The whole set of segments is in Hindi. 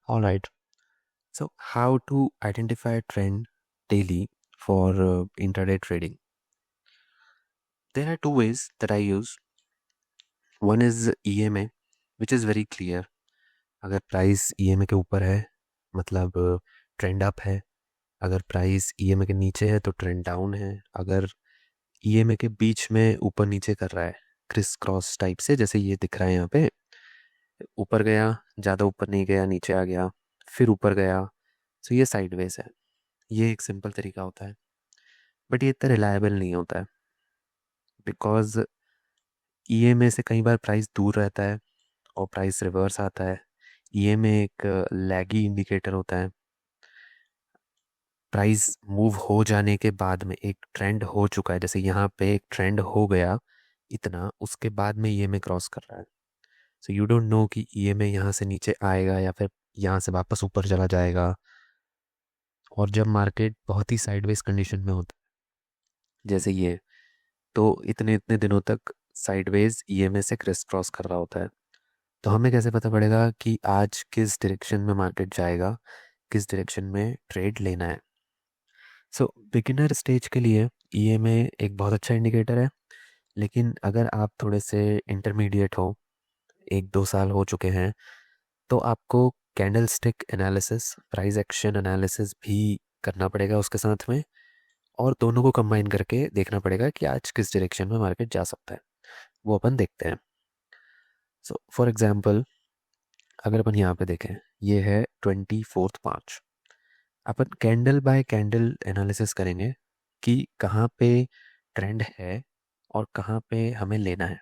All right. So, how to identify a trend daily for intraday trading? There are two ways that I use. One is EMA, which is very clear. अगर प्राइस EMA के ऊपर है मतलब ट्रेंड अप है, अगर प्राइस EMA के नीचे है तो ट्रेंड डाउन है, अगर EMA के बीच में ऊपर नीचे कर रहा है क्रिस क्रॉस टाइप से, जैसे ये दिख रहा है यहाँ पे, ऊपर गया, ज़्यादा ऊपर नहीं गया, नीचे आ गया, फिर ऊपर गया, तो ये साइडवेज है। ये एक सिंपल तरीका होता है, बट ये इतना रिलायबल नहीं होता है बिकॉज ईएमए से कई बार प्राइस दूर रहता है और प्राइस रिवर्स आता है। ईएमए एक लैगी इंडिकेटर होता है। प्राइस मूव हो जाने के बाद में एक ट्रेंड हो चुका है, जैसे यहाँ पे एक ट्रेंड हो गया इतना, उसके बाद में ईएमए क्रॉस कर रहा है। सो यू डोंट नो कि ईएमए यहाँ से नीचे आएगा या फिर यहाँ से वापस ऊपर चला जाएगा। और जब मार्केट बहुत ही साइडवेज कंडीशन में होता है जैसे ये, तो इतने इतने दिनों तक साइडवेज ईएमए से क्रिस क्रॉस कर रहा होता है। तो हमें कैसे पता पड़ेगा कि आज किस डायरेक्शन में मार्केट जाएगा, किस डायरेक्शन में ट्रेड लेना है? सो बिगिनर स्टेज के लिए ईएमए एक बहुत अच्छा इंडिकेटर है, लेकिन अगर आप थोड़े से इंटरमीडिएट हो, 1-2 साल हो चुके हैं, तो आपको candle stick analysis, price action analysis भी करना पड़ेगा उसके साथ में, और दोनों को कंबाइन करके देखना पड़ेगा कि आज किस डायरेक्शन में मार्केट जा सकता है। वो अपन देखते हैं। सो फॉर एग्जाम्पल, अगर अपन यहाँ पे देखें, ये है 24/5। अपन कैंडल बाय कैंडल एनालिसिस करेंगे कि कहाँ पे ट्रेंड है और कहाँ पे हमें लेना है।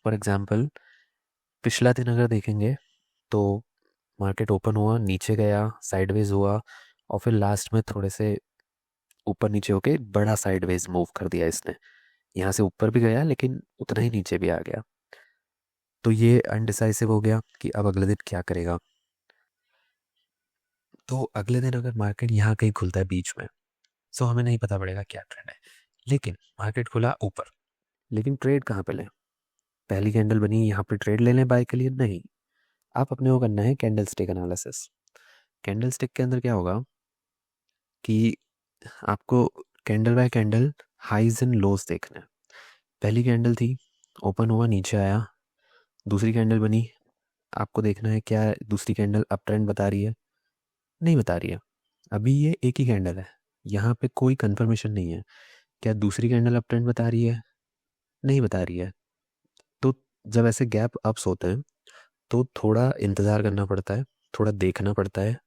फॉर एग्जाम्पल, पिछला दिन अगर देखेंगे तो मार्केट ओपन हुआ, नीचे गया, साइडवेज हुआ, और फिर लास्ट में थोड़े से ऊपर नीचे होके बड़ा साइडवेज मूव कर दिया इसने। यहाँ से ऊपर भी गया लेकिन उतना ही नीचे भी आ गया। तो ये अनडिसाइसिव हो गया कि अब अगले दिन क्या करेगा। तो अगले दिन अगर मार्केट यहाँ कहीं खुलता है बीच में, सो हमें नहीं पता पड़ेगा क्या ट्रेंड है। लेकिन मार्केट खुला ऊपर, लेकिन ट्रेड कहाँ पे लें? पहली कैंडल बनी यहाँ पे ट्रेड ले लें बाय के लिए? नहीं। आप अपने को करना है candle stick analysis. Candle stick के अंदर क्या होगा कि आपको candle by candle highs and lows देखना है। पहली कैंडल थी, ओपन हुआ, नीचे आया, दूसरी कैंडल बनी, आपको देखना है क्या दूसरी कैंडल अप ट्रेंड बता रही है? नहीं बता रही है। अभी ये एक ही कैंडल है, यहाँ पे कोई कंफर्मेशन नहीं है। क्या दूसरी कैंडल अप ट्रेंड बता रही है? नहीं बता रही है। तो जब ऐसे गैप अप्स होते हैं तो थोड़ा इंतज़ार करना पड़ता है, थोड़ा देखना पड़ता है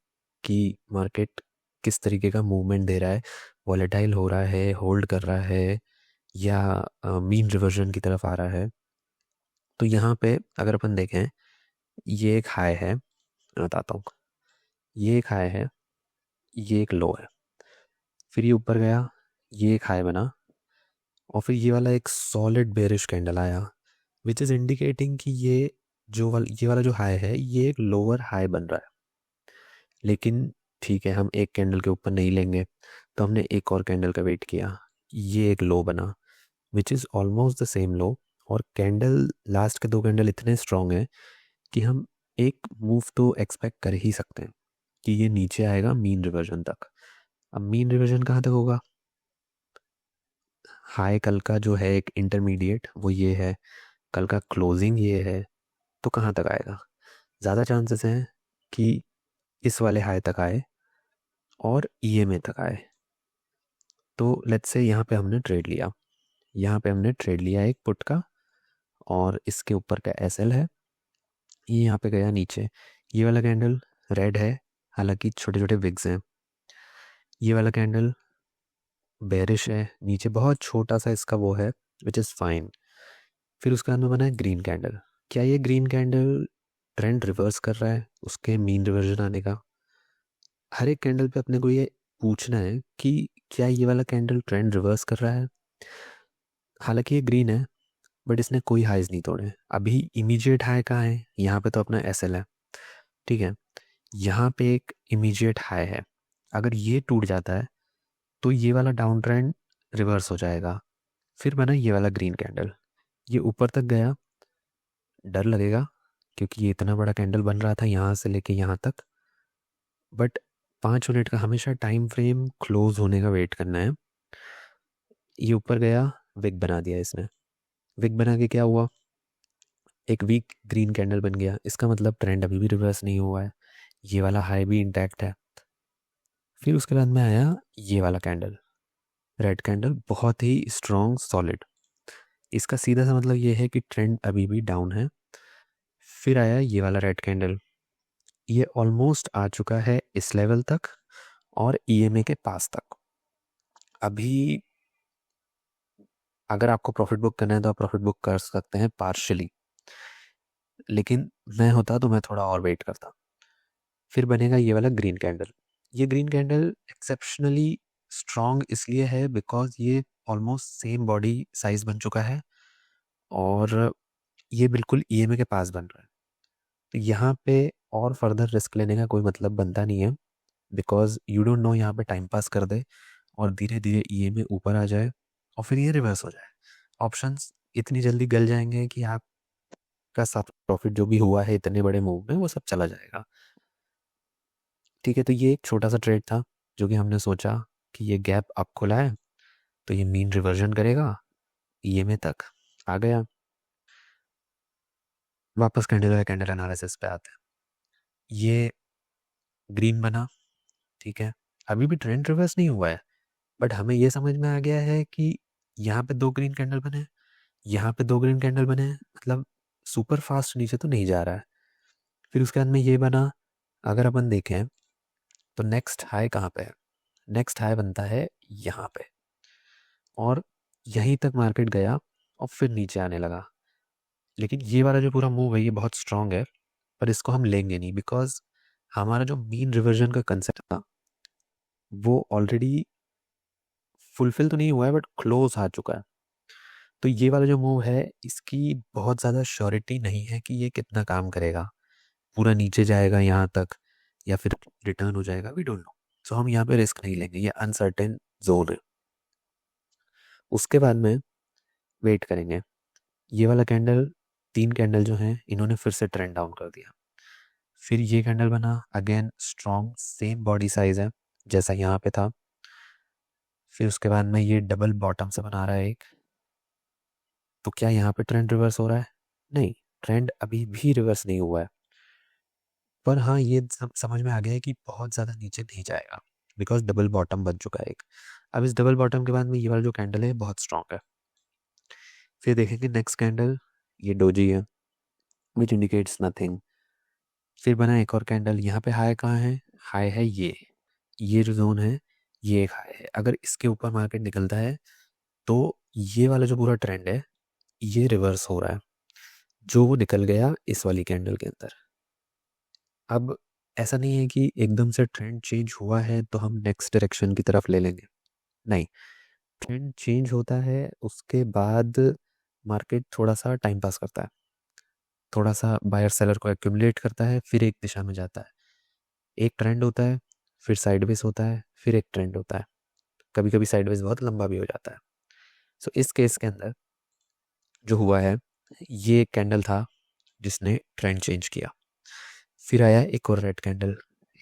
कि मार्केट किस तरीके का मूवमेंट दे रहा है, वॉलेटाइल हो रहा है, होल्ड कर रहा है, या मीन रिवर्जन की तरफ आ रहा है। तो यहाँ पे अगर अपन देखें, ये एक हाई है, मैं बताता हूँ, ये एक हाई है, ये एक लो है, फिर ये ऊपर गया, ये एक हाई बना, और फिर ये वाला एक सॉलिड बेरिश कैंडल आया, विच इज़ इंडिकेटिंग कि ये वाला जो हाई है ये एक लोअर हाई बन रहा है। लेकिन ठीक है, हम एक कैंडल के ऊपर नहीं लेंगे, तो हमने एक और कैंडल का वेट किया, ये एक लो बना which is almost the same low, और कैंडल लास्ट के दो कैंडल इतने स्ट्रॉन्ग हैं कि हम एक मूव तो एक्सपेक्ट कर ही सकते हैं कि ये नीचे आएगा मीन रिवर्जन तक। अब मीन रिवर्जन कहाँ तक होगा? हाई कल का जो है एक इंटरमीडिएट वो ये है, कल का क्लोजिंग ये है, तो कहाँ तक आएगा? ज़्यादा चांसेस हैं कि इस वाले हाई तक आए और ईएमए तक आए। तो लेट्स से यहाँ पे हमने ट्रेड लिया, यहाँ पे हमने ट्रेड लिया एक पुट का, और इसके ऊपर का एसएल है, ये यहाँ पे गया नीचे, ये वाला कैंडल रेड है, हालांकि छोटे छोटे विग्स हैं। ये वाला कैंडल बेरिश है, नीचे बहुत छोटा सा इसका वो है, विच इज़ फाइन। फिर उसके बाद में बना है ग्रीन कैंडल। क्या ये ग्रीन कैंडल ट्रेंड रिवर्स कर रहा है उसके मीन रिवर्जन आने का? हर एक कैंडल पे अपने को ये पूछना है कि क्या ये वाला कैंडल ट्रेंड रिवर्स कर रहा है? हालांकि ये ग्रीन है, बट इसने कोई हाइज नहीं तोड़े। अभी इमीडिएट हाई कहाँ है? यहाँ पे तो अपना एसएल है, ठीक है, यहाँ पे एक इमीडिएट हाई है। अगर ये टूट जाता है तो ये वाला डाउन ट्रेंड रिवर्स हो जाएगा। फिर बना ये वाला ग्रीन कैंडल, ये ऊपर तक गया, डर लगेगा क्योंकि ये इतना बड़ा कैंडल बन रहा था यहाँ से लेके यहाँ तक। बट 5 मिनट का हमेशा टाइम फ्रेम क्लोज होने का वेट करना है। ये ऊपर गया, विक बना दिया इसने। विक बना के क्या हुआ, एक वीक ग्रीन कैंडल बन गया। इसका मतलब ट्रेंड अभी भी रिवर्स नहीं हुआ है, ये वाला हाई भी इंटैक्ट है। फिर उसके बाद में आया ये वाला कैंडल, रेड कैंडल, बहुत ही स्ट्रॉन्ग सॉलिड। इसका सीधा सा मतलब ये है कि ट्रेंड अभी भी डाउन है। फिर आया ये वाला रेड कैंडल, ये ऑलमोस्ट आ चुका है इस लेवल तक और ईएमए के पास तक। अभी अगर आपको प्रॉफिट बुक करना है तो आप प्रॉफिट बुक कर सकते हैं पार्शली, लेकिन मैं होता तो मैं थोड़ा और वेट करता। फिर बनेगा ये वाला ग्रीन कैंडल। ये ग्रीन कैंडल एक्सेप्शनली स्ट्रॉन्ग इसलिए है बिकॉज ये ऑलमोस्ट सेम बॉडी साइज बन चुका है और ये बिल्कुल ईएमए के पास बन रहा है। तो यहाँ पे और फर्दर रिस्क लेने का कोई मतलब बनता नहीं है, बिकॉज यू डोंट नो यहाँ पे टाइम पास कर दे और धीरे धीरे ईएमए ऊपर आ जाए और फिर ये रिवर्स हो जाए। ऑप्शंस इतनी जल्दी गल जाएंगे कि आपका सब प्रॉफिट जो भी हुआ है इतने बड़े मूव में वो सब चला जाएगा। ठीक है, तो ये एक छोटा सा ट्रेड था जो कि हमने सोचा कि ये गैप अब खुला है तो ये मीन रिवर्जन करेगा, ईएमए तक आ गया। वापस कैंडल बाय कैंडल एनालिसिस पे आते हैं। ये ग्रीन बना, ठीक है, अभी भी ट्रेंड रिवर्स नहीं हुआ है, बट हमें ये समझ में आ गया है कि यहाँ पे 2 ग्रीन कैंडल बने, यहाँ पे 2 ग्रीन कैंडल बने, मतलब सुपर फास्ट नीचे तो नहीं जा रहा है। फिर उसके बाद में ये बना। अगर अपन देखें तो नेक्स्ट हाई कहाँ पे है, नेक्स्ट हाई बनता है यहाँ पे और यहीं तक मार्केट गया और फिर नीचे आने लगा। लेकिन ये वाला जो पूरा मूव है ये बहुत स्ट्रांग है, पर इसको हम लेंगे नहीं बिकॉज हमारा जो मीन रिवर्जन का कंसेप्ट था वो ऑलरेडी फुलफिल तो नहीं हुआ है बट क्लोज आ चुका है। तो ये वाला जो मूव है इसकी बहुत ज़्यादा श्योरिटी नहीं है कि ये कितना काम करेगा, पूरा नीचे जाएगा यहाँ तक या फिर रिटर्न हो जाएगा, वी डोंट नो। सो हम यहाँ पे रिस्क नहीं लेंगे, ये अनसर्टेन जोन है। उसके बाद में वेट करेंगे। ये वाला कैंडल, 3 कैंडल जो हैं इन्होंने फिर से ट्रेंड डाउन कर दिया। फिर ये कैंडल बना, again strong same body size है जैसा यहाँ पे था। फिर उसके बाद में ये डबल बॉटम से बना रहा है एक। तो क्या यहाँ पे ट्रेंड रिवर्स हो रहा है? नहीं, ट्रेंड अभी भी रिवर्स नहीं हुआ है। पर हाँ, ये समझ में आ गया है कि बहुत ज़्यादा नीचे नहीं जाएगा बिकॉज डबल बॉटम बन चुका है एक। अब इस डबल बॉटम के बाद में ये वाला जो कैंडल है बहुत स्ट्रॉन्ग है। फिर देखेंगे नेक्स्ट कैंडल, ये डोजी है विच इंडिकेट्स नथिंग। फिर बना एक और कैंडल, यहाँ पे हाई कहाँ है, हाई है ये जो जोन है ये एक हाई है। अगर इसके ऊपर मार्केट निकलता है तो ये वाला जो पूरा ट्रेंड है ये रिवर्स हो रहा है जो वो निकल गया इस वाली कैंडल के अंदर। अब ऐसा नहीं है कि एकदम से ट्रेंड चेंज हुआ है तो हम नेक्स्ट डायरेक्शन की तरफ ले लेंगे, नहीं। ट्रेंड चेंज होता है उसके बाद मार्केट थोड़ा सा टाइम पास करता है, थोड़ा सा बायर सेलर को एक्यूमुलेट करता है, फिर एक दिशा में जाता है। एक ट्रेंड होता है, फिर साइडवेज होता है, फिर एक ट्रेंड होता है, कभी कभी साइडवेज बहुत लंबा भी हो जाता है। सो इस केस के अंदर जो हुआ है ये एक कैंडल था जिसने ट्रेंड चेंज किया। फिर आया एक और रेड कैंडल,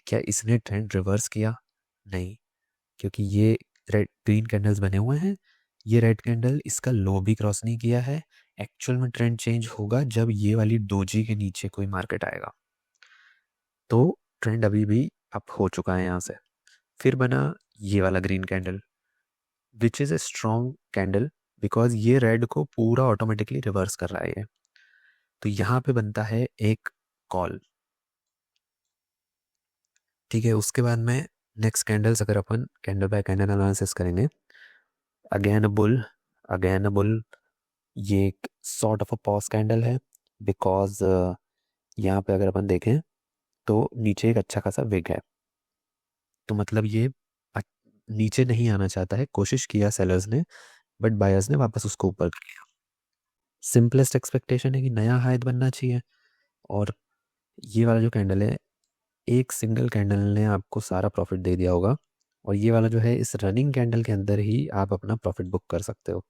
क्या इसने ट्रेंड रिवर्स किया? नहीं, क्योंकि ये रेड ग्रीन कैंडल्स बने हुए हैं, ये रेड कैंडल इसका लो भी क्रॉस नहीं किया है। एक्चुअल में ट्रेंड चेंज होगा जब ये वाली डोजी के नीचे कोई मार्केट आएगा। तो ट्रेंड अभी भी अप हो चुका है यहाँ से। फिर बना ये वाला green candle which is a strong candle because ये रेड को पूरा ऑटोमेटिकली रिवर्स कर रहा है ये। तो यहाँ पे बनता है एक कॉल, ठीक है। उसके बाद में नेक्स्ट कैंडल्स अगर अपन कैंडल बाय कैंडल एनालिसिस करेंगे, again a bull, again a bull. ये एक sort of a pause candle है बिकॉज यहाँ पे अगर अपन देखें तो नीचे एक अच्छा खासा विग है। तो मतलब ये अ- नीचे नहीं आना चाहता है, कोशिश किया सेलर्स ने बट बायर्स ने वापस उसको ऊपर कर लिया। सिंपलेस्ट एक्सपेक्टेशन है कि नया हाई बनना चाहिए और ये वाला जो कैंडल है एक सिंगल कैंडल ने आपको सारा प्रॉफिट दे दिया होगा और ये वाला जो है इस रनिंग कैंडल के अंदर ही आप अपना प्रॉफिट बुक कर सकते हो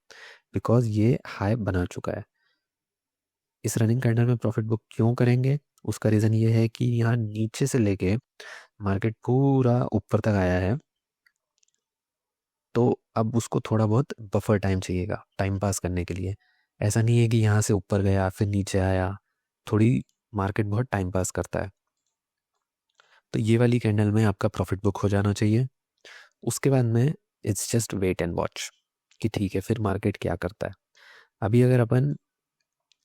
बिकॉज ये हाई बना चुका है। इस रनिंग कैंडल में प्रॉफिट बुक क्यों करेंगे? उसका रीज़न ये है कि यहाँ नीचे से लेके मार्केट पूरा ऊपर तक आया है, तो अब उसको थोड़ा बहुत बफर टाइम चाहिएगा टाइम पास करने के लिए। ऐसा नहीं है कि यहाँ से ऊपर गया फिर नीचे आया, थोड़ी मार्केट बहुत टाइम पास करता है। तो ये वाली कैंडल में आपका प्रॉफिट बुक हो जाना चाहिए। उसके बाद में it's just wait and watch कि ठीक है फिर मार्केट क्या करता है। अभी अगर अपन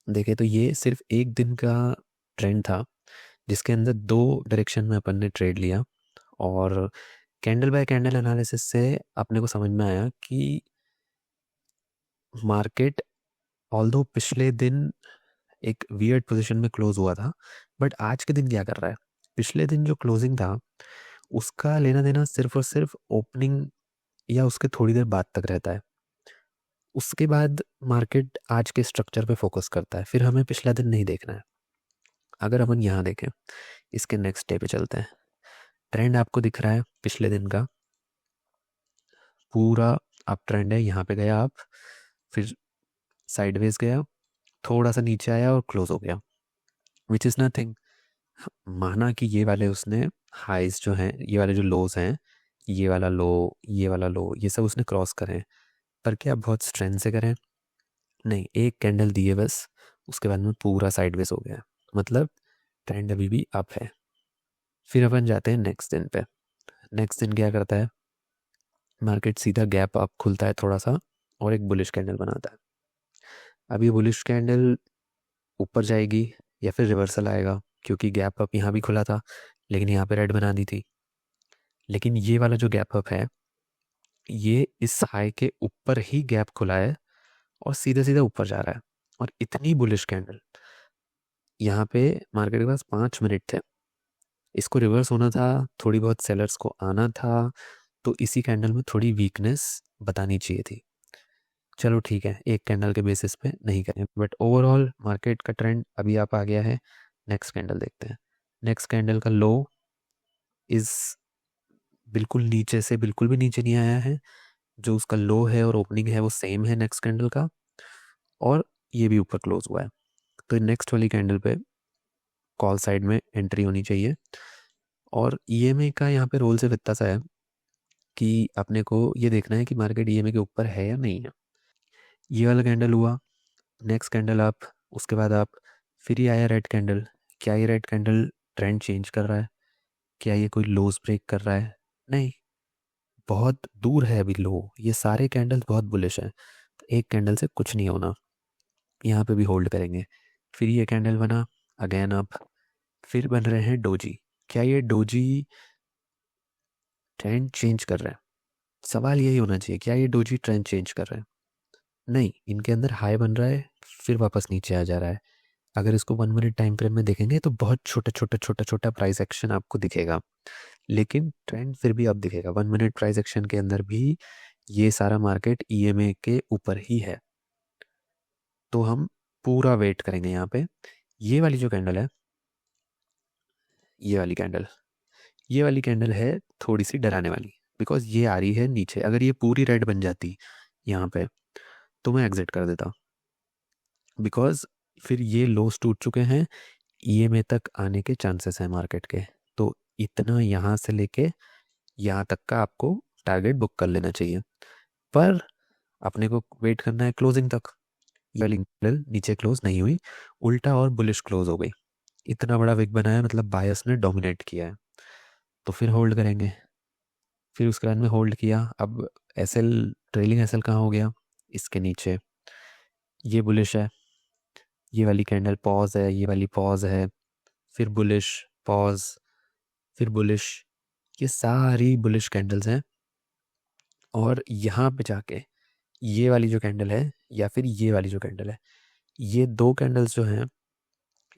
देखें तो ये सिर्फ एक दिन का ट्रेंड था जिसके अंदर दो डायरेक्शन में अपन ने ट्रेड लिया, और कैंडल बाय कैंडल एनालिसिस से अपने को समझ में आया कि मार्केट ऑल्दो पिछले दिन एक वियर्ड पोजीशन में क्लोज हुआ था, बट आज के दिन क्या कर रहा है? पिछले दिन जो क्लोजिंग था उसका लेना देना सिर्फ और सिर्फ ओपनिंग या उसके थोड़ी देर बाद तक रहता है। उसके बाद मार्केट आज के स्ट्रक्चर पे फोकस करता है, फिर हमें पिछला दिन नहीं देखना है। अगर अपन यहाँ देखें, इसके नेक्स्ट डे पे चलते हैं। ट्रेंड आपको दिख रहा है पिछले दिन का, पूरा अप ट्रेंड है। यहाँ पे गया आप, फिर साइडवेज गया, थोड़ा सा नीचे आया और क्लोज हो गया, विच इज़ नथिंग। माना कि ये वाले उसने हाइज जो हैं, ये वाले जो लोज हैं, ये वाला लो, ये वाला लो, ये सब उसने क्रॉस करें, पर क्या बहुत स्ट्रेंथ से करें? नहीं, एक कैंडल दिए बस, उसके बाद में पूरा साइडवेज हो गया, मतलब ट्रेंड अभी भी अप है। फिर अपन जाते हैं नेक्स्ट दिन पे। नेक्स्ट दिन क्या करता है? मार्केट सीधा गैप अप खुलता है थोड़ा सा और एक बुलिश कैंडल बनाता है। अब ये बुलिश कैंडल ऊपर जाएगी या फिर रिवर्सल आएगा, क्योंकि गैप अप यहाँ भी खुला था लेकिन यहाँ पे रेड बना दी थी। लेकिन ये वाला जो गैप अप है, ये इस हाई के ऊपर ही गैप खुला है और सीधे सीधे ऊपर जा रहा है। और इतनी बुलिश कैंडल, यहाँ पे मार्केट के पास 5 मिनट थे, इसको रिवर्स होना था, थोड़ी बहुत सेलर्स को आना था, तो इसी कैंडल में थोड़ी वीकनेस बतानी चाहिए थी। चलो ठीक है, एक कैंडल के बेसिस पे नहीं करें, बट ओवरऑल मार्केट का ट्रेंड अभी आप आ गया है। नेक्स्ट कैंडल देखते हैं। नेक्स्ट कैंडल का लो इस बिल्कुल नीचे से बिल्कुल भी नीचे नहीं आया है, जो उसका लो है और ओपनिंग है वो सेम है नेक्स्ट कैंडल का, और ये भी ऊपर क्लोज हुआ है। तो नेक्स्ट वाली कैंडल पे कॉल साइड में एंट्री होनी चाहिए। और ईएमए का यहाँ पे रोल सिर्फ इतना सा है कि अपने को ये देखना है कि मार्केट ईएमए के ऊपर है या नहीं है। ये वाला कैंडल हुआ, नेक्स्ट कैंडल आप, उसके बाद आप, फिर ये आया रेड कैंडल। क्या ये रेड कैंडल ट्रेंड चेंज कर रहा है? क्या ये कोई लोज ब्रेक कर रहा है? नहीं, बहुत दूर है अभी लो। ये सारे कैंडल्स बहुत बुलिश हैं, तो एक कैंडल से कुछ नहीं होना, यहाँ पे भी होल्ड करेंगे। फिर ये कैंडल बना, अगेन अप, फिर बन रहे हैं डोजी। क्या ये डोजी ट्रेंड चेंज कर रहा है? सवाल यही होना चाहिए, क्या ये डोजी ट्रेंड चेंज कर रहा है? नहीं, इनके अंदर हाई बन रहा है फिर वापस नीचे आ जा रहा है। अगर इसको 1 मिनट टाइम फ्रेम में देखेंगे तो बहुत छोटा छोटा छोटा छोटा प्राइस एक्शन आपको दिखेगा, लेकिन ट्रेंड फिर भी अब दिखेगा। 1 मिनट प्राइस एक्शन के अंदर भी ये सारा मार्केट ईएमए के ऊपर ही है। तो हम पूरा वेट करेंगे यहाँ पे। ये वाली जो कैंडल है, ये वाली कैंडल, ये वाली कैंडल है थोड़ी सी डराने वाली, बिकॉज ये आ रही है नीचे। अगर ये पूरी रेड बन जाती यहाँ पे तो मैं एग्जिट कर देता, बिकॉज फिर ये लोस टूट चुके हैं, ईएमए तक आने के चांसेस हैं मार्केट के। तो इतना यहाँ से लेके यहाँ तक का आपको टारगेट बुक कर लेना चाहिए, पर अपने को वेट करना है क्लोजिंग तक। ये वाली कैंडल नीचे क्लोज नहीं हुई, उल्टा और बुलिश क्लोज हो गई। इतना बड़ा विक बनाया, मतलब बायस ने डोमिनेट किया है, तो फिर होल्ड करेंगे। फिर उसके बाद में होल्ड किया। अब एसएल, ट्रेलिंग एसएल कहाँ हो गया? इसके नीचे। ये बुलिश है, ये वाली कैंडल पॉज है, ये वाली पॉज है, फिर बुलिश, पॉज, फिर बुलिश। ये सारी बुलिश कैंडल्स हैं। और यहाँ पे जाके ये वाली जो कैंडल है या फिर ये वाली जो कैंडल है, ये दो कैंडल्स जो हैं,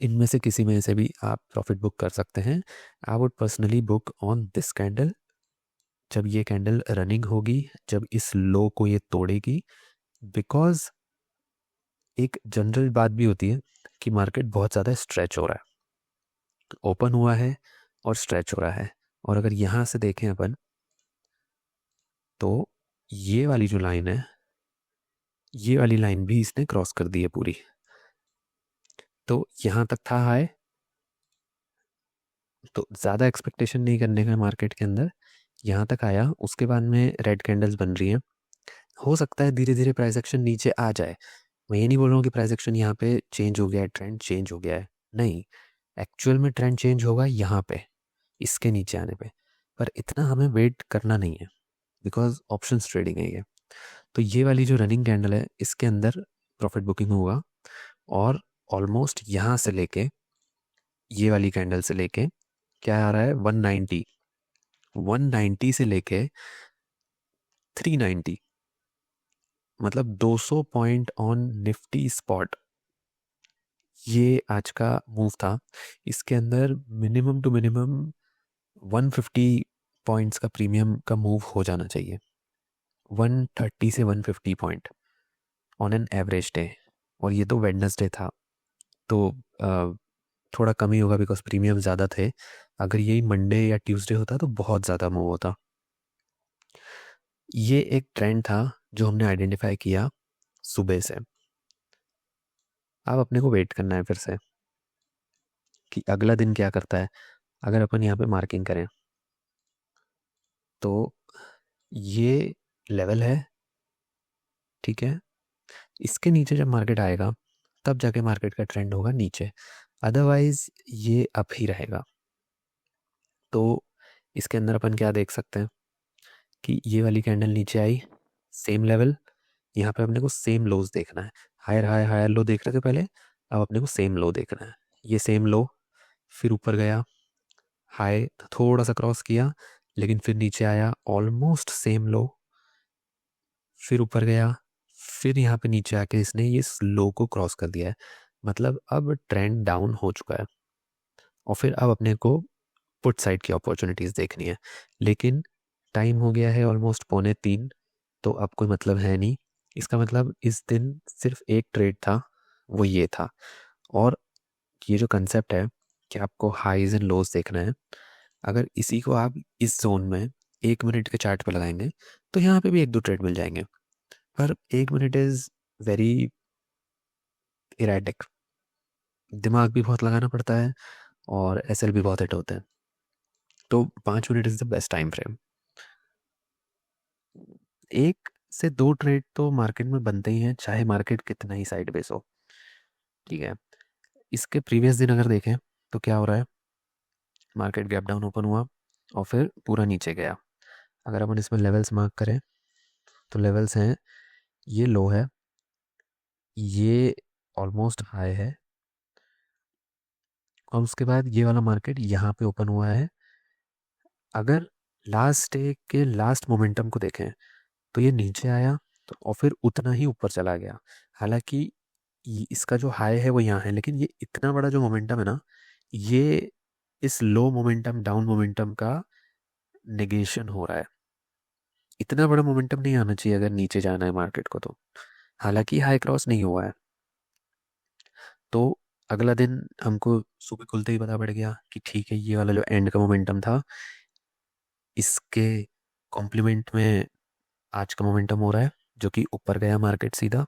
इनमें से किसी में से भी आप प्रॉफिट बुक कर सकते हैं। I would personally book on this candle. जब ये कैंडल रनिंग होगी, जब इस लो को ये तोड़ेगी, बिकॉज एक जनरल बात भी होती है कि मार्केट बहुत ज़्यादा स्ट्रेच हो रहा है, ओपन हुआ है और स्ट्रेच हो रहा है। और अगर यहाँ से देखें अपन, तो ये वाली जो लाइन है, ये वाली लाइन भी इसने क्रॉस कर दी है पूरी। तो यहाँ तक था हाई, तो ज़्यादा एक्सपेक्टेशन नहीं करने का मार्केट के अंदर, यहाँ तक आया, उसके बाद में रेड कैंडल्स बन रही हैं। हो सकता है धीरे धीरे प्राइस एक्शन नीचे आ जाए। मैं ये नहीं बोल रहा हूँ कि प्राइस एक्शन यहाँ पे चेंज हो गया है, ट्रेंड चेंज हो गया है, नहीं, एक्चुअल में ट्रेंड चेंज होगा यहाँ पे, इसके नीचे आने पे। पर इतना हमें वेट करना नहीं है, बिकॉज ऑप्शंस ट्रेडिंग है ये। तो ये वाली जो रनिंग कैंडल है, इसके अंदर प्रॉफिट बुकिंग होगा, और ऑलमोस्ट यहाँ से लेके, ये वाली कैंडल से लेके क्या आ रहा है, 190, 190 से लेके 390, मतलब 200 पॉइंट ऑन निफ्टी स्पॉट, ये आज का मूव था। इसके अंदर मिनिमम टू मिनिमम 150 पॉइंट्स का प्रीमियम का मूव हो जाना चाहिए, 130 से 150 point on an average day. और ये तो वेडनेसडे था, तो थोड़ा कम ही होगा बिकॉज प्रीमियम ज़्यादा थे। अगर यही मंडे या ट्यूसडे होता तो बहुत ज़्यादा मूव होता। ये एक ट्रेंड था जो हमने आइडेंटिफाई किया सुबह से। अब अपने को वेट करना है फिर से कि अगला दिन क्या करता है। अगर अपन यहाँ पे मार्किंग करें तो ये लेवल है, ठीक है, इसके नीचे जब मार्केट आएगा तब जाके मार्केट का ट्रेंड होगा नीचे, अदरवाइज ये अप ही रहेगा। तो इसके अंदर अपन क्या देख सकते हैं कि ये वाली कैंडल नीचे आई, सेम लेवल, यहाँ पे अपने को सेम लोज देखना है। हायर हाई हायर लो देख रहे थे पहले, अब अपने को सेम लो देखना है। ये सेम लो, फिर ऊपर गया, हाई थोड़ा सा क्रॉस किया, लेकिन फिर नीचे आया, ऑलमोस्ट सेम लो, फिर ऊपर गया, फिर यहाँ पे नीचे आके इसने ये लो को क्रॉस कर दिया है। मतलब अब ट्रेंड डाउन हो चुका है, और फिर अब अपने को पुट साइड की अपॉर्चुनिटीज़ देखनी है। लेकिन टाइम हो गया है ऑलमोस्ट 2:45, तो अब कोई मतलब है नहीं। इसका मतलब इस दिन सिर्फ एक ट्रेड था, वो ये था। और ये जो कंसेप्ट है कि आपको हाईज एंड लोज देखना है, अगर इसी को आप इस जोन में 1 मिनट के चार्ट पे लगाएंगे तो यहाँ पे भी एक दो ट्रेड मिल जाएंगे। पर 1 मिनट इज़ वेरी इरेटिक, दिमाग भी बहुत लगाना पड़ता है, और एसएल भी बहुत हिट होते हैं। तो 5 minute is the best time frame. 1 से 2 ट्रेड तो मार्केट में बनते ही हैं, चाहे मार्केट कितना ही साइडवेज हो, ठीक है। इसके प्रीवियस दिन अगर देखें तो क्या हो रहा है, मार्केट गैप डाउन ओपन हुआ और फिर पूरा नीचे गया। अगर अपन इसमें लेवल्स मार्क करें तो लेवल्स हैं, ये लो है, ये ऑलमोस्ट हाई है, और उसके बाद ये वाला मार्केट यहाँ पे ओपन हुआ है। अगर लास्ट डे के लास्ट मोमेंटम को देखें तो ये नीचे आया, तो और फिर उतना ही ऊपर चला गया। हालांकि इसका जो हाई है वो यहाँ है, लेकिन ये इतना बड़ा जो मोमेंटम है ना, ये इस लो मोमेंटम डाउन मोमेंटम का नेगेशन हो रहा है। इतना बड़ा मोमेंटम नहीं आना चाहिए अगर नीचे जाना है मार्केट को तो। हालांकि हाई क्रॉस नहीं हुआ है, तो अगला दिन हमको सुबह खुलते ही पता पड़ गया कि ठीक है, ये वाला जो एंड का मोमेंटम था, इसके कॉम्प्लीमेंट में आज का मोमेंटम हो रहा है, जो कि ऊपर गया मार्केट सीधा।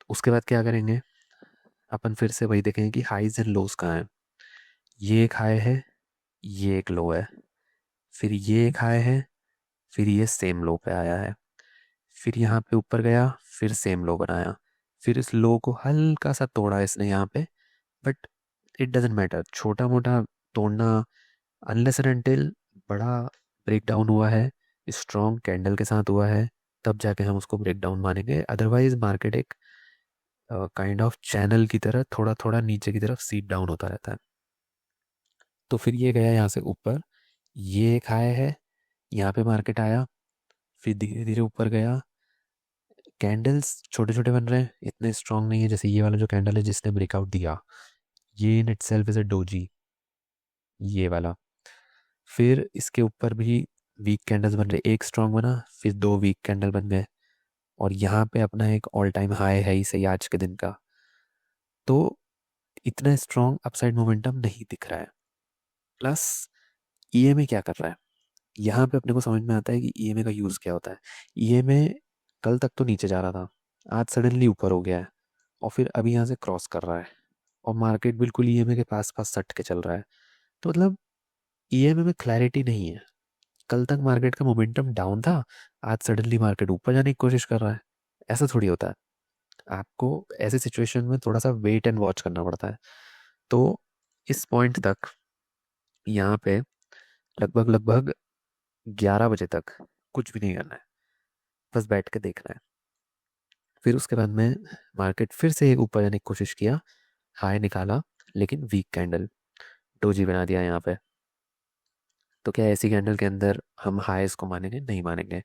उसके बाद क्या करेंगे, अपन फिर से वही देखेंगे कि हाईज एंड लोज कहाँ हैं। ये एक हाई है, ये एक लो है, फिर ये एक हाई है, फिर ये सेम लो पे आया है, फिर यहाँ पे ऊपर गया, फिर सेम लो बनाया, फिर इस लो को हल्का सा तोड़ा इसने यहाँ पे। बट इट डजेंट मैटर, छोटा मोटा तोड़ना, अनलेस एंड अनटिल बड़ा ब्रेक डाउन हुआ है, स्ट्रॉन्ग कैंडल के साथ हुआ है, तब जाके हम उसको ब्रेक डाउन मानेंगे। अदरवाइज मार्केट एक काइंड ऑफ चैनल की तरह थोड़ा थोड़ा नीचे की तरफ सीप डाउन होता रहता है। तो फिर ये गया यहाँ से ऊपर, ये एक हाई है, यहाँ पे मार्केट आया, फिर धीरे धीरे ऊपर गया। कैंडल्स छोटे छोटे बन रहे हैं, इतने स्ट्रांग नहीं है जैसे ये वाला जो कैंडल है जिसने ब्रेकआउट दिया, ये in itself is a doji, ये वाला। फिर इसके ऊपर भी वीक कैंडल्स बन रहे, एक स्ट्रांग बना, फिर दो वीक कैंडल बन गए, और यहाँ पे अपना एक ऑल टाइम हाई है ही सही आज के दिन का। तो इतना स्ट्रांग अपसाइड मोमेंटम नहीं दिख रहा है। प्लस ईएमए क्या कर रहा है, यहाँ पे अपने को समझ में आता है कि ईएमए का यूज़ क्या होता है। ईएमए कल तक तो नीचे जा रहा था, आज सडनली ऊपर हो गया है, और फिर अभी यहाँ से क्रॉस कर रहा है और मार्केट बिल्कुल ईएमए के पास पास सट के चल रहा है। तो मतलब ईएमए में क्लैरिटी नहीं है। कल तक मार्केट का मोमेंटम डाउन था, आज सडनली मार्केट ऊपर जाने की कोशिश कर रहा है। ऐसा थोड़ी होता है। आपको ऐसे सिचुएशन में थोड़ा सा वेट एंड वॉच करना पड़ता है। तो इस पॉइंट तक यहाँ पे लगभग लगभग 11 बजे तक कुछ भी नहीं करना है, बस बैठ के देखना है। फिर उसके बाद में मार्केट फिर से ऊपर जाने की कोशिश किया, हाई निकाला, लेकिन वीक कैंडल, डोजी बना दिया यहाँ पे। तो क्या ऐसी कैंडल के अंदर हम हाईस को मानेंगे? नहीं मानेंगे।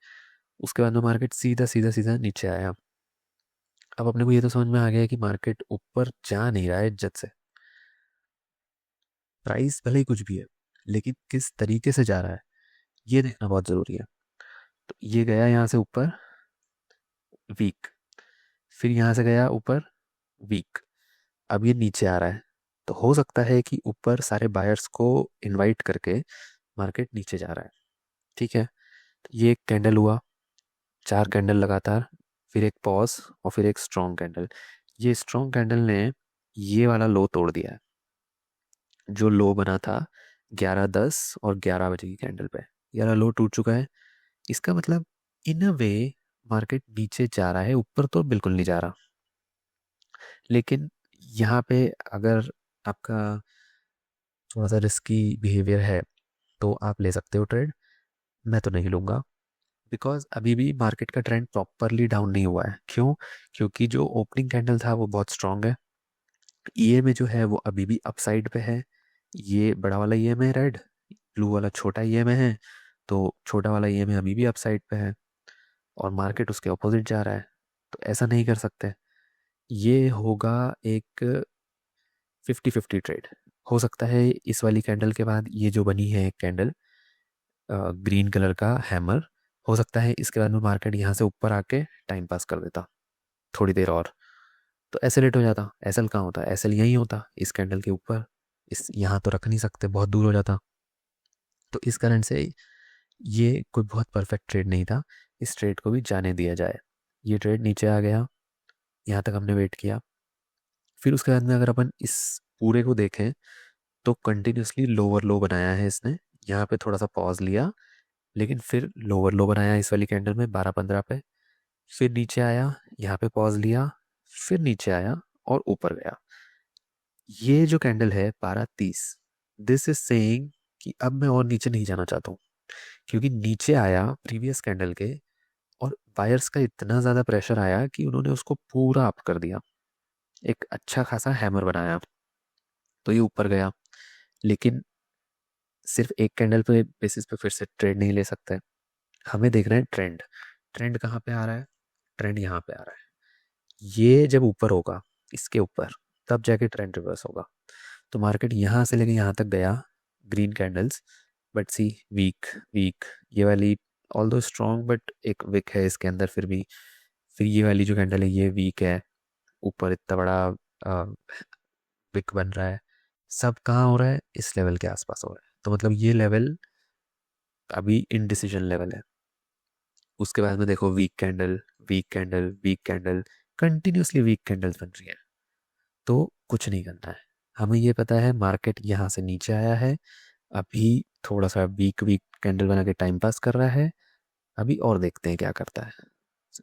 उसके बाद में मार्केट सीधा सीधा सीधा नीचे आया। अब अपने को ये तो समझ में आ गया है कि मार्केट ऊपर जा नहीं रहा है इज्जत से। प्राइस भले ही कुछ भी है, लेकिन किस तरीके से जा रहा है ये देखना बहुत ज़रूरी है। तो ये गया यहाँ से ऊपर, वीक, फिर यहाँ से गया ऊपर, वीक, अब ये नीचे आ रहा है। तो हो सकता है कि ऊपर सारे बायर्स को इनवाइट करके मार्केट नीचे जा रहा है। ठीक है, तो ये एक कैंडल हुआ, 4 कैंडल लगातार, फिर एक पॉज और फिर एक स्ट्रॉन्ग कैंडल। ये स्ट्रॉन्ग कैंडल ने ये वाला लो तोड़ दिया है, जो लो बना था 11:10 और 11 बजे की कैंडल पे। ये वाला लो टूट चुका है। इसका मतलब इन अ वे मार्केट नीचे जा रहा है, ऊपर तो बिल्कुल नहीं जा रहा। लेकिन यहाँ पे अगर आपका थोड़ा सा रिस्की बिहेवियर है तो आप ले सकते हो ट्रेड। मैं तो नहीं लूँगा, बिकॉज अभी भी मार्केट का ट्रेंड प्रॉपरली डाउन नहीं हुआ है। क्यों? क्योंकि जो ओपनिंग कैंडल था वो बहुत स्ट्रांग है। ईएमए जो है वो अभी भी अपसाइड पे है। ये बड़ा वाला ईएमए रेड, ब्लू वाला छोटा ईएमए है। तो छोटा वाला ईएमए अभी भी अपसाइड पे है और मार्केट उसके ऑपोजिट जा रहा है। तो ऐसा नहीं कर सकते। ये होगा एक 50-50 ट्रेड। हो सकता है इस वाली कैंडल के बाद ये जो बनी है एक कैंडल ग्रीन कलर का हैमर, हो सकता है इसके बाद में मार्केट यहाँ से ऊपर आके टाइम पास कर देता थोड़ी देर और, तो एसएलेट हो जाता। एसएल कहाँ होता है? एसएल यहीं होता, इस कैंडल के ऊपर। इस यहाँ तो रख नहीं सकते, बहुत दूर हो जाता। तो इस कारण से ये कोई बहुत परफेक्ट ट्रेड नहीं था। इस ट्रेड को भी जाने दिया जाए। ये ट्रेड नीचे आ गया, यहाँ तक हमने वेट किया। फिर उसके बाद में अगर अपन इस पूरे को देखें तो कंटिन्यूसली लोअर लो बनाया है इसने। यहाँ पे थोड़ा सा पॉज लिया, लेकिन फिर लोअर लो बनाया इस वाली कैंडल में 12-15 पे। फिर नीचे आया, यहाँ पे पॉज लिया, फिर नीचे आया और ऊपर गया। ये जो कैंडल है 12:30, दिस इज सेइंग कि अब मैं और नीचे नहीं जाना चाहता हूँ, क्योंकि नीचे आया प्रीवियस कैंडल के और बायर्स का इतना ज़्यादा प्रेशर आया कि उन्होंने उसको पूरा अप कर दिया, एक अच्छा खासा हैमर बनाया। तो ये ऊपर गया, लेकिन सिर्फ एक कैंडल पे बेसिस पे फिर से ट्रेड नहीं ले सकते। हमें देखना है ट्रेंड। ट्रेंड कहाँ पे आ रहा है? ट्रेंड यहाँ पे आ रहा है। ये जब ऊपर होगा इसके ऊपर, तब जाके ट्रेंड रिवर्स होगा। तो मार्केट यहाँ से लेके यहाँ तक गया, green candles, but see weak, weak. ये वाली ऑल दो स्ट्रॉन्ग बट एक वीक है इसके अंदर फिर भी। फिर ये वाली जो कैंडल है ये वीक है, ऊपर इतना बड़ा विक बन रहा है। सब कहाँ हो रहा है? इस लेवल के आसपास हो रहा है। तो मतलब ये लेवल अभी इनडिसीजन लेवल है। उसके बाद में देखो weak candle, weak candle, weak candle, continuously weak candles बन रही है। तो कुछ नहीं करना है। हमें ये पता है मार्केट यहाँ से नीचे आया है, अभी थोड़ा सा वीक वीक कैंडल बना के टाइम पास कर रहा है। अभी और देखते हैं क्या करता है।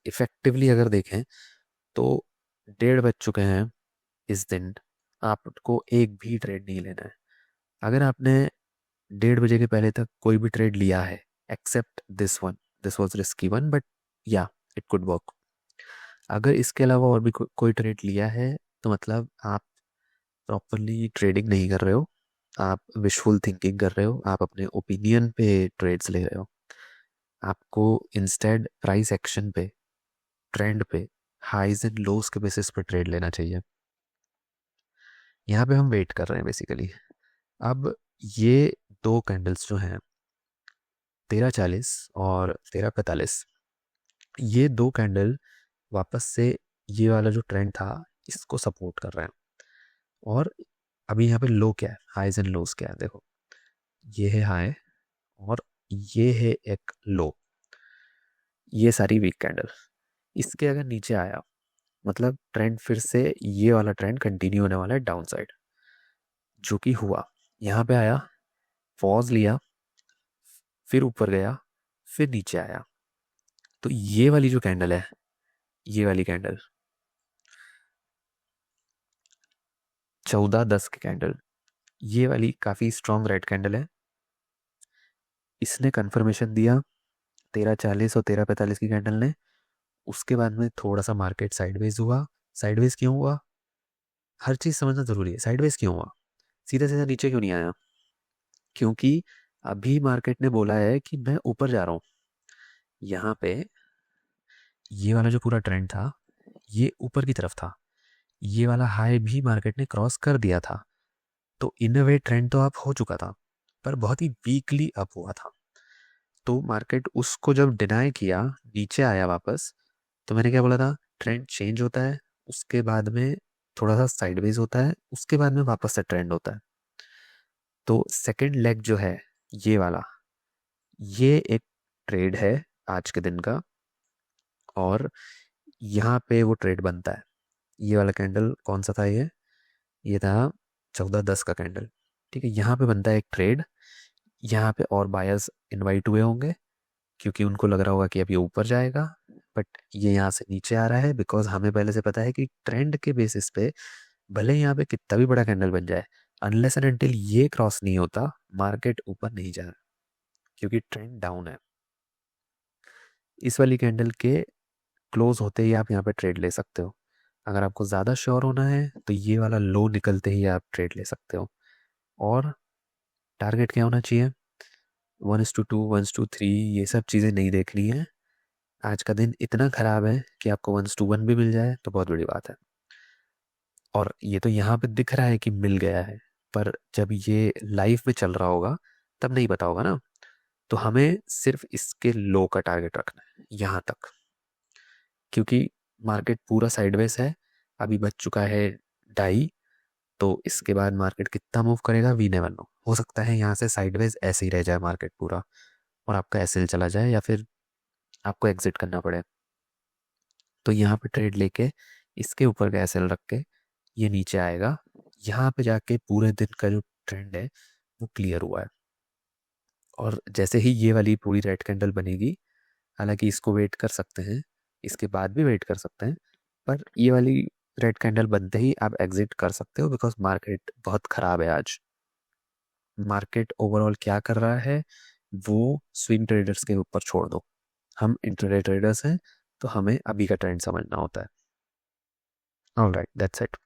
इफेक्टिवली अगर देखें तो 1:30 बज चुके हैं इस दिन। आपको एक भी ट्रेड नहीं लेना है। अगर आपने 1:30 बजे के पहले तक कोई भी ट्रेड लिया है, except this one, this was risky one, but yeah it could work. अगर इसके अलावा और भी कोई ट्रेड लिया है तो मतलब आप प्रॉपरली ट्रेडिंग नहीं कर रहे हो, आप विशफुल थिंकिंग कर रहे हो, आप अपने ओपिनियन पे ट्रेड्स ले रहे हो। आपको इंस्टेड प्राइस एक्शन पे, ट्रेंड पे, हाइज एंड लोज के बेसिस पे ट्रेड लेना चाहिए। यहाँ पे हम वेट कर रहे हैं बेसिकली। अब ये दो कैंडल्स जो हैं 13:40 और 13:45, ये दो कैंडल वापस से ये वाला जो ट्रेंड था इसको सपोर्ट कर रहे हैं। और अभी यहाँ पे लो क्या है, हाइज एंड लोज क्या है? देखो, ये है हाई और ये है एक लो। ये सारी वीक कैंडल, इसके अगर नीचे आया मतलब ट्रेंड फिर से ये वाला ट्रेंड कंटिन्यू होने वाला है डाउन साइड, जो कि हुआ। यहाँ पे आया, पॉज लिया, फिर ऊपर गया, फिर नीचे आया। तो ये वाली जो कैंडल है, ये वाली कैंडल 14-10 की कैंडल, ये वाली काफ़ी स्ट्रॉन्ग रेड कैंडल है। इसने कंफर्मेशन दिया 1340 और 1345 की कैंडल ने। उसके बाद में थोड़ा सा मार्केट साइडवेज हुआ। साइडवेज क्यों हुआ, हर चीज़ समझना ज़रूरी है। साइडवेज क्यों हुआ, सीधा सीधा नीचे क्यों नहीं आया? क्योंकि अभी मार्केट ने बोला है कि मैं ऊपर जा रहा हूँ। यहाँ पे ये वाला जो पूरा ट्रेंड था, ये ऊपर की तरफ था। ये वाला हाई भी मार्केट ने क्रॉस कर दिया था। तो इन अ वे ट्रेंड तो अप हो चुका था, पर बहुत ही वीकली अप हुआ था। तो मार्केट उसको जब डिनाई किया, नीचे आया वापस, तो मैंने क्या बोला था, ट्रेंड चेंज होता है, उसके बाद में थोड़ा सा साइडवेज होता है, उसके बाद में वापस से ट्रेंड होता है। तो सेकंड लेग जो है ये वाला, ये एक ट्रेड है आज के दिन का। और यहाँ पे वो ट्रेड बनता है। ये वाला कैंडल कौन सा था, ये था 14-10 का कैंडल। ठीक है, यहाँ पे बनता है एक ट्रेड। यहाँ पे और बायर्स इनवाइट हुए होंगे, क्योंकि उनको लग रहा होगा कि अब ये ऊपर जाएगा, बट ये यहाँ से नीचे आ रहा है। बिकॉज हमें पहले से पता है कि ट्रेंड के बेसिस पे भले यहाँ पे कितना भी बड़ा कैंडल बन जाए, अनलेस एंड अनटिल ये क्रॉस नहीं होता, मार्केट ऊपर नहीं जा रहा, क्योंकि ट्रेंड डाउन है। इस वाली कैंडल के क्लोज होते ही आप यहाँ पे ट्रेड ले सकते हो। अगर आपको ज़्यादा श्योर होना है तो ये वाला लो निकलते ही आप ट्रेड ले सकते हो। और टारगेट क्या होना चाहिए, 1:2, 1:3, ये सब चीज़ें नहीं देखनी है। आज का दिन इतना ख़राब है कि आपको 1:1 भी मिल जाए तो बहुत बड़ी बात है। और ये तो यहाँ पे दिख रहा है कि मिल गया है, पर जब ये लाइफ में चल रहा होगा तब नहीं पता होगा ना। तो हमें सिर्फ इसके लो का टारगेट रखना है यहाँ तक, क्योंकि मार्केट पूरा साइडवेज है। अभी बच चुका है 2:30। तो इसके बाद मार्केट कितना मूव करेगा वी नेवर नो। हो सकता है यहाँ से साइडवेज ऐसे ही रह जाए मार्केट पूरा, और आपका एसएल चला जाए, या फिर आपको एग्जिट करना पड़े। तो यहाँ पे ट्रेड लेके इसके ऊपर का एसएल रख के ये नीचे आएगा। यहाँ पे जाके पूरे दिन का जो ट्रेंड है वो क्लियर हुआ है। और जैसे ही ये वाली पूरी रेड कैंडल बनेगी, हालांकि इसको वेट कर सकते हैं, इसके बाद भी वेट कर सकते हैं, पर ये वाली रेड कैंडल बनते ही आप एग्जिट कर सकते हो। बिकॉज मार्केट बहुत ख़राब है आज। मार्केट ओवरऑल क्या कर रहा है वो स्विंग ट्रेडर्स के ऊपर छोड़ दो। हम इंट्राडे ट्रेडर्स हैं, तो हमें अभी का ट्रेंड समझना होता है। Alright, that's it.